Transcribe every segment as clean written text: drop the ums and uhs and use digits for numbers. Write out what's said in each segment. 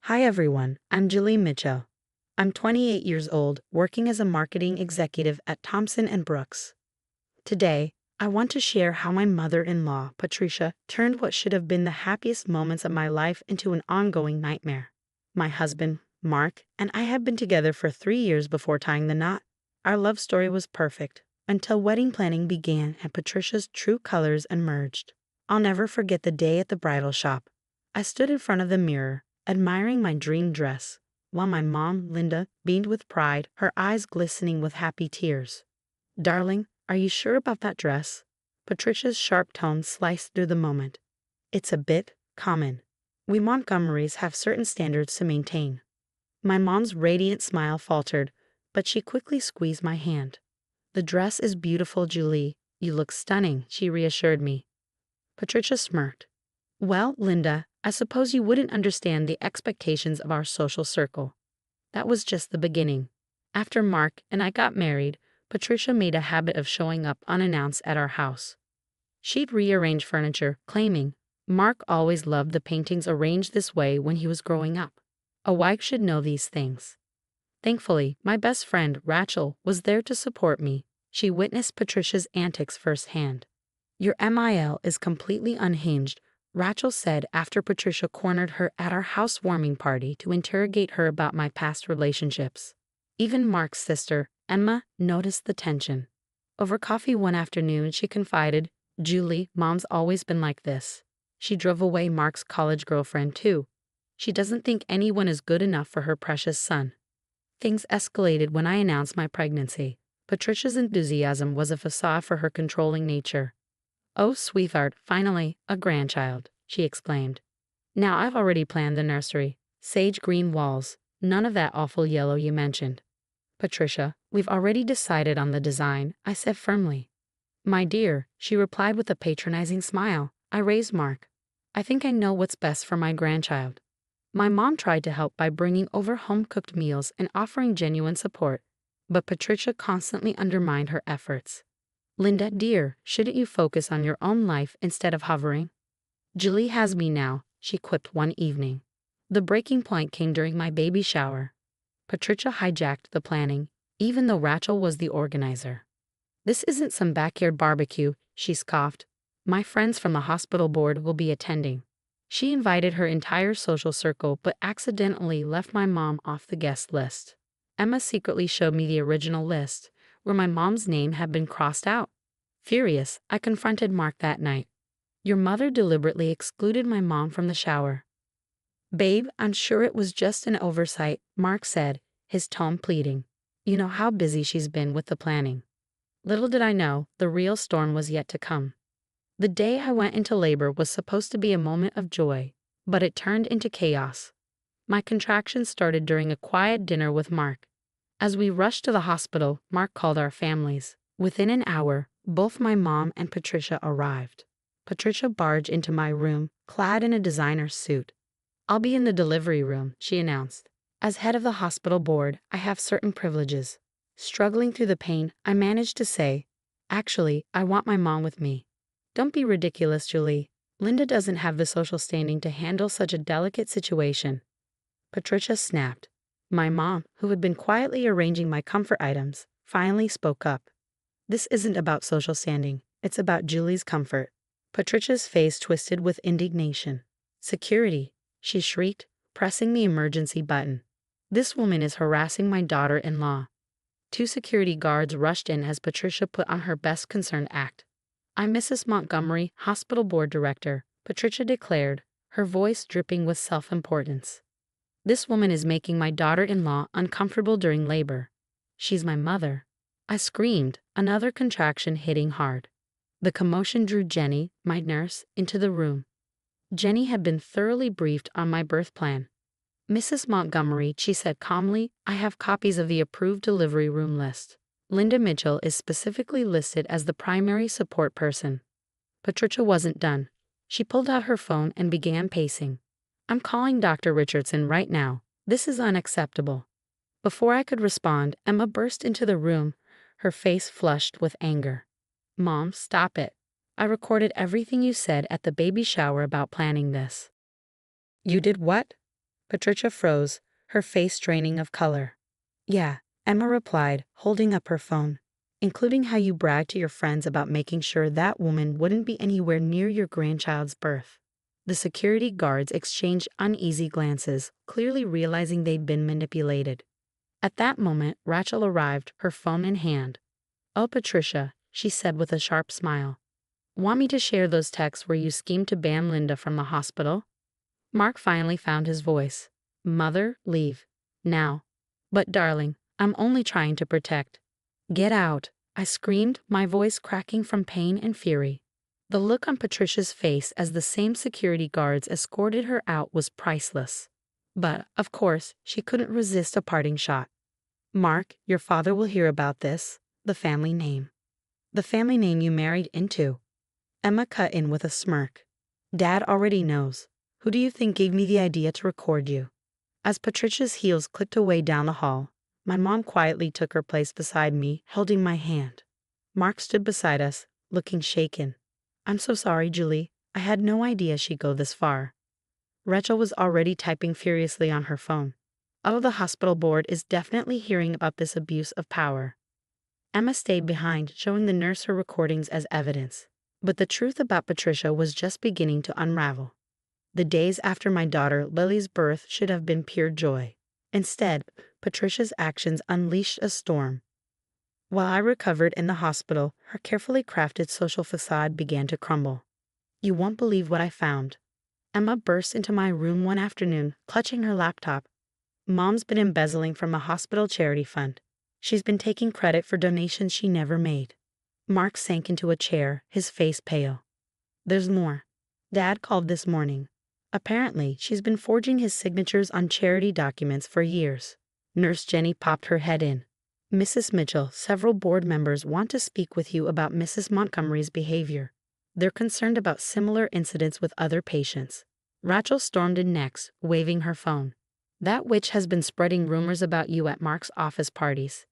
Hi everyone, I'm Julie Mitchell. I'm 28 years old, working as a marketing executive at Thompson & Brooks. Today, I want to share how my mother-in-law, Patricia, turned what should have been the happiest moments of my life into an ongoing nightmare. My husband, Mark, and I had been together for 3 years before tying the knot. Our love story was perfect, until wedding planning began and Patricia's true colors emerged. I'll never forget the day at the bridal shop. I stood in front of the mirror, admiring my dream dress, while my mom, Linda, beamed with pride, her eyes glistening with happy tears. "Darling, are you sure about that dress?" Patricia's sharp tones sliced through the moment. "It's a bit common. We Montgomerys have certain standards to maintain." My mom's radiant smile faltered, but she quickly squeezed my hand. "The dress is beautiful, Julie. You look stunning," she reassured me. Patricia smirked. "Well, Linda, I suppose you wouldn't understand the expectations of our social circle." That was just the beginning. After Mark and I got married, Patricia made a habit of showing up unannounced at our house. She'd rearrange furniture, claiming, "Mark always loved the paintings arranged this way when he was growing up. A wife should know these things." Thankfully, my best friend, Rachel, was there to support me. She witnessed Patricia's antics firsthand. "Your MIL is completely unhinged," Rachel said after Patricia cornered her at our housewarming party to interrogate her about my past relationships. Even Mark's sister, Emma, noticed the tension. Over coffee one afternoon, she confided, "Julie, Mom's always been like this. She drove away Mark's college girlfriend, too. She doesn't think anyone is good enough for her precious son." Things escalated when I announced my pregnancy. Patricia's enthusiasm was a facade for her controlling nature. "Oh, sweetheart, finally, a grandchild," she exclaimed. "Now I've already planned the nursery. Sage green walls, none of that awful yellow you mentioned." "Patricia, we've already decided on the design," I said firmly. "My dear," she replied with a patronizing smile, "I raised Mark. I think I know what's best for my grandchild." My mom tried to help by bringing over home-cooked meals and offering genuine support, but Patricia constantly undermined her efforts. "Linda, dear, shouldn't you focus on your own life instead of hovering?" "Julie has me now," she quipped one evening. The breaking point came during my baby shower. Patricia hijacked the planning, even though Rachel was the organizer. "This isn't some backyard barbecue," she scoffed. "My friends from the hospital board will be attending." She invited her entire social circle but accidentally left my mom off the guest list. Emma secretly showed me the original list, where my mom's name had been crossed out. Furious, I confronted Mark that night. "Your mother deliberately excluded my mom from the shower." "Babe, I'm sure it was just an oversight," Mark said, his tone pleading. "You know how busy she's been with the planning." Little did I know, the real storm was yet to come. The day I went into labor was supposed to be a moment of joy, but it turned into chaos. My contractions started during a quiet dinner with Mark. As we rushed to the hospital, Mark called our families. Within an hour, both my mom and Patricia arrived. Patricia barged into my room, clad in a designer suit. "I'll be in the delivery room," she announced. "As head of the hospital board, I have certain privileges." Struggling through the pain, I managed to say, "Actually, I want my mom with me." "Don't be ridiculous, Julie. Linda doesn't have the social standing to handle such a delicate situation." Patricia snapped. My mom, who had been quietly arranging my comfort items, finally spoke up. "This isn't about social standing. It's about Julie's comfort." Patricia's face twisted with indignation. "Security," she shrieked, pressing the emergency button. "This woman is harassing my daughter-in-law." 2 security guards rushed in as Patricia put on her best concerned act. "I'm Mrs. Montgomery, hospital board director," Patricia declared, her voice dripping with self-importance. "This woman is making my daughter-in-law uncomfortable during labor. She's my mother." I screamed, another contraction hitting hard. The commotion drew Jenny, my nurse, into the room. Jenny had been thoroughly briefed on my birth plan. "Mrs. Montgomery," she said calmly, "I have copies of the approved delivery room list. Linda Mitchell is specifically listed as the primary support person." Patricia wasn't done. She pulled out her phone and began pacing. "I'm calling Dr. Richardson right now. This is unacceptable." Before I could respond, Emma burst into the room, her face flushed with anger. "Mom, stop it. I recorded everything you said at the baby shower about planning this." "You did what?" Patricia froze, her face draining of color. Yeah, Emma replied, holding up her phone. Including how you bragged to your friends about making sure that woman wouldn't be anywhere near your grandchild's birth. The security guards exchanged uneasy glances, clearly realizing they'd been manipulated. At that moment, Rachel arrived, her phone in hand. Oh, Patricia, she said with a sharp smile. Want me to share those texts where you schemed to ban Linda from the hospital? Mark finally found his voice. Mother, leave. Now. But darling, I'm only trying to protect. Get out, I screamed, my voice cracking from pain and fury. The look on Patricia's face as the same security guards escorted her out was priceless. But, of course, she couldn't resist a parting shot. Mark, your father will hear about this. The family name. The family name you married into. Emma cut in with a smirk. Dad already knows. Who do you think gave me the idea to record you? As Patricia's heels clicked away down the hall, my mom quietly took her place beside me, holding my hand. Mark stood beside us, looking shaken. I'm so sorry, Julie. I had no idea she'd go this far. Rachel was already typing furiously on her phone. Oh, the hospital board is definitely hearing about this abuse of power. Emma stayed behind, showing the nurse her recordings as evidence. But the truth about Patricia was just beginning to unravel. The days after my daughter Lily's birth should have been pure joy. Instead, Patricia's actions unleashed a storm. While I recovered in the hospital, her carefully crafted social facade began to crumble. You won't believe what I found. Emma burst into my room one afternoon, clutching her laptop. Mom's been embezzling from a hospital charity fund. She's been taking credit for donations she never made. Mark sank into a chair, his face pale. There's more. Dad called this morning. Apparently, she's been forging his signatures on charity documents for years. Nurse Jenny popped her head in. Mrs. Mitchell, several board members want to speak with you about Mrs. Montgomery's behavior. They're concerned about similar incidents with other patients. Rachel stormed in next, waving her phone. That witch has been spreading rumors about you at Mark's office parties.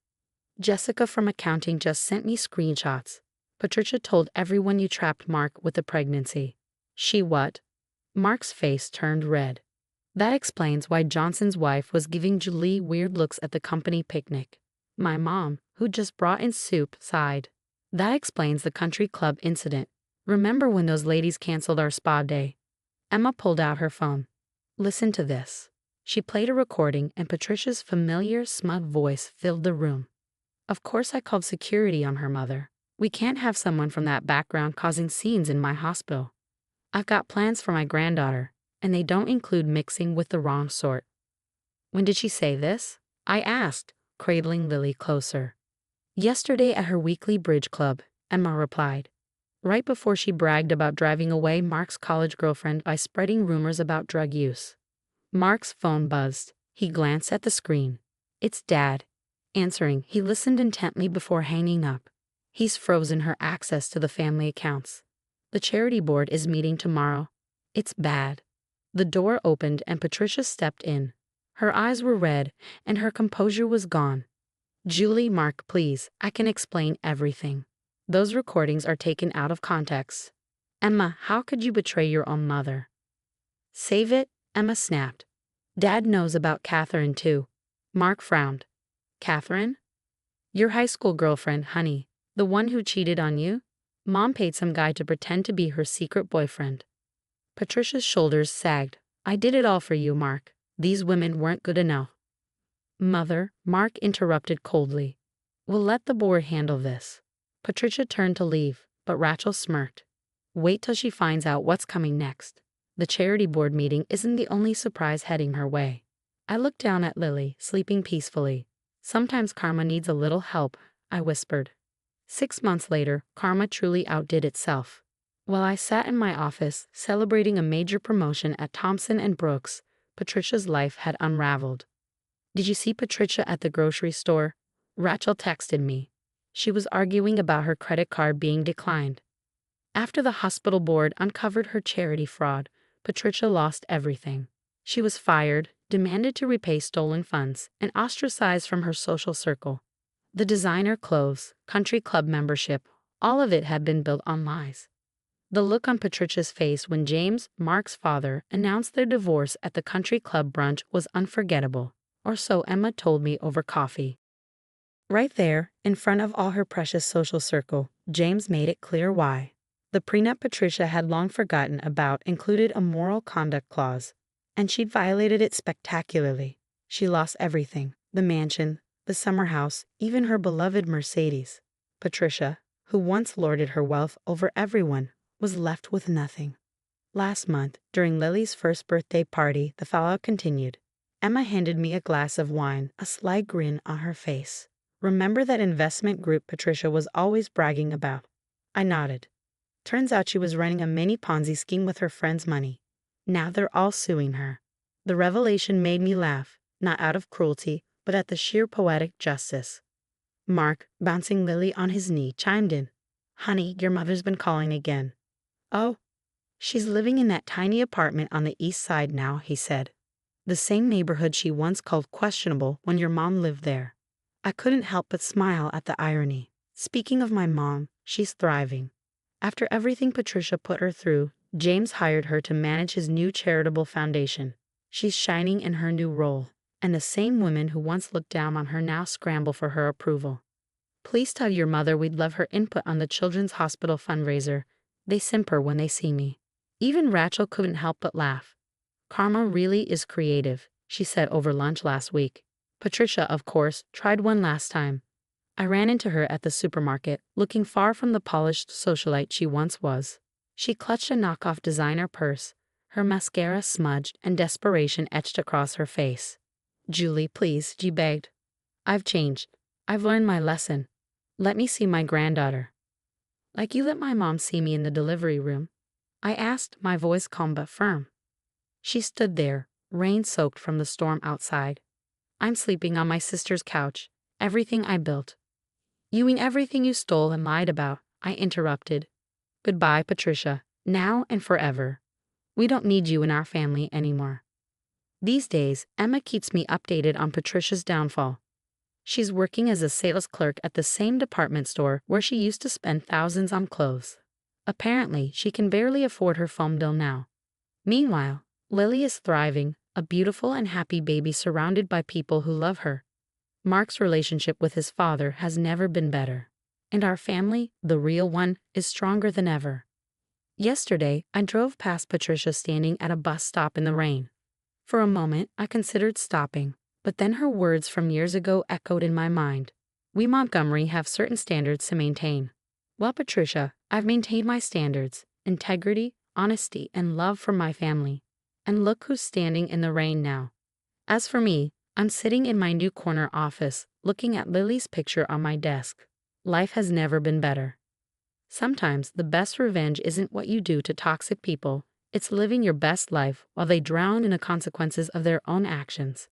Jessica from accounting just sent me screenshots. Patricia told everyone you trapped Mark with the pregnancy. She what? Mark's face turned red. That explains why Johnson's wife was giving Julie weird looks at the company picnic. My mom, who just brought in soup, sighed. That explains the country club incident. Remember when those ladies canceled our spa day? Emma pulled out her phone. Listen to this. She played a recording and Patricia's familiar, smug voice filled the room. Of course I called security on her mother. We can't have someone from that background causing scenes in my hospital. I've got plans for my granddaughter, and they don't include mixing with the wrong sort. When did she say this? I asked, cradling Lily closer. Yesterday at her weekly bridge club, Emma replied. Right before she bragged about driving away Mark's college girlfriend by spreading rumors about drug use. Mark's phone buzzed. He glanced at the screen. It's Dad. Answering, he listened intently before hanging up. He's frozen her access to the family accounts. The charity board is meeting tomorrow. It's bad. The door opened and Patricia stepped in. Her eyes were red and her composure was gone. Julie, Mark, please, I can explain everything. Those recordings are taken out of context. Emma, how could you betray your own mother? Save it, Emma snapped. Dad knows about Catherine too. Mark frowned. Catherine? Your high school girlfriend, honey. The one who cheated on you? Mom paid some guy to pretend to be her secret boyfriend. Patricia's shoulders sagged. I did it all for you, Mark. These women weren't good enough. Mother, Mark interrupted coldly. We'll let the board handle this. Patricia turned to leave, but Rachel smirked. Wait till she finds out what's coming next. The charity board meeting isn't the only surprise heading her way. I looked down at Lily, sleeping peacefully. Sometimes karma needs a little help, I whispered. 6 months later, karma truly outdid itself. While I sat in my office, celebrating a major promotion at Thompson & Brooks, Patricia's life had unraveled. Did you see Patricia at the grocery store? Rachel texted me. She was arguing about her credit card being declined. After the hospital board uncovered her charity fraud, Patricia lost everything. She was fired, demanded to repay stolen funds, and ostracized from her social circle. The designer clothes, country club membership, all of it had been built on lies. The look on Patricia's face when James, Mark's father, announced their divorce at the country club brunch was unforgettable, or so Emma told me over coffee. Right there, in front of all her precious social circle, James made it clear why. The prenup Patricia had long forgotten about included a moral conduct clause, and she'd violated it spectacularly. She lost everything: the mansion, the summer house, even her beloved Mercedes. Patricia, who once lorded her wealth over everyone, was left with nothing. Last month, during Lily's first birthday party, the fallout continued. Emma handed me a glass of wine, a sly grin on her face. "Remember that investment group Patricia was always bragging about?" I nodded. Turns out she was running a mini Ponzi scheme with her friends' money. Now they're all suing her. The revelation made me laugh, not out of cruelty, but at the sheer poetic justice. Mark, bouncing Lily on his knee, chimed in. "Honey, your mother's been calling again." "Oh, she's living in that tiny apartment on the east side now," he said. "The same neighborhood she once called questionable when your mom lived there." I couldn't help but smile at the irony. Speaking of my mom, she's thriving. After everything Patricia put her through, James hired her to manage his new charitable foundation. She's shining in her new role, and the same women who once looked down on her now scramble for her approval. "Please tell your mother we'd love her input on the Children's Hospital fundraiser." They simper when they see me. Even Rachel couldn't help but laugh. "Karma really is creative," she said over lunch last week. Patricia, of course, tried one last time. I ran into her at the supermarket, looking far from the polished socialite she once was. She clutched a knockoff designer purse, her mascara smudged and desperation etched across her face. "Julie, please," she begged. "I've changed. I've learned my lesson. Let me see my granddaughter." "Like you let my mom see me in the delivery room?" I asked, my voice calm but firm. She stood there, rain-soaked from the storm outside. "I'm sleeping on my sister's couch. Everything I built." "You mean everything you stole and lied about?" I interrupted. "Goodbye, Patricia, now and forever. We don't need you in our family anymore." These days, Emma keeps me updated on Patricia's downfall. She's working as a sales clerk at the same department store where she used to spend thousands on clothes. Apparently, she can barely afford her phone bill now. Meanwhile, Lily is thriving, a beautiful and happy baby surrounded by people who love her. Mark's relationship with his father has never been better. And our family, the real one, is stronger than ever. Yesterday, I drove past Patricia standing at a bus stop in the rain. For a moment, I considered stopping, but then her words from years ago echoed in my mind. We Montgomery have certain standards to maintain. Well, Patricia, I've maintained my standards: integrity, honesty, and love for my family. And look who's standing in the rain now. As for me, I'm sitting in my new corner office, looking at Lily's picture on my desk. Life has never been better. Sometimes the best revenge isn't what you do to toxic people, it's living your best life while they drown in the consequences of their own actions.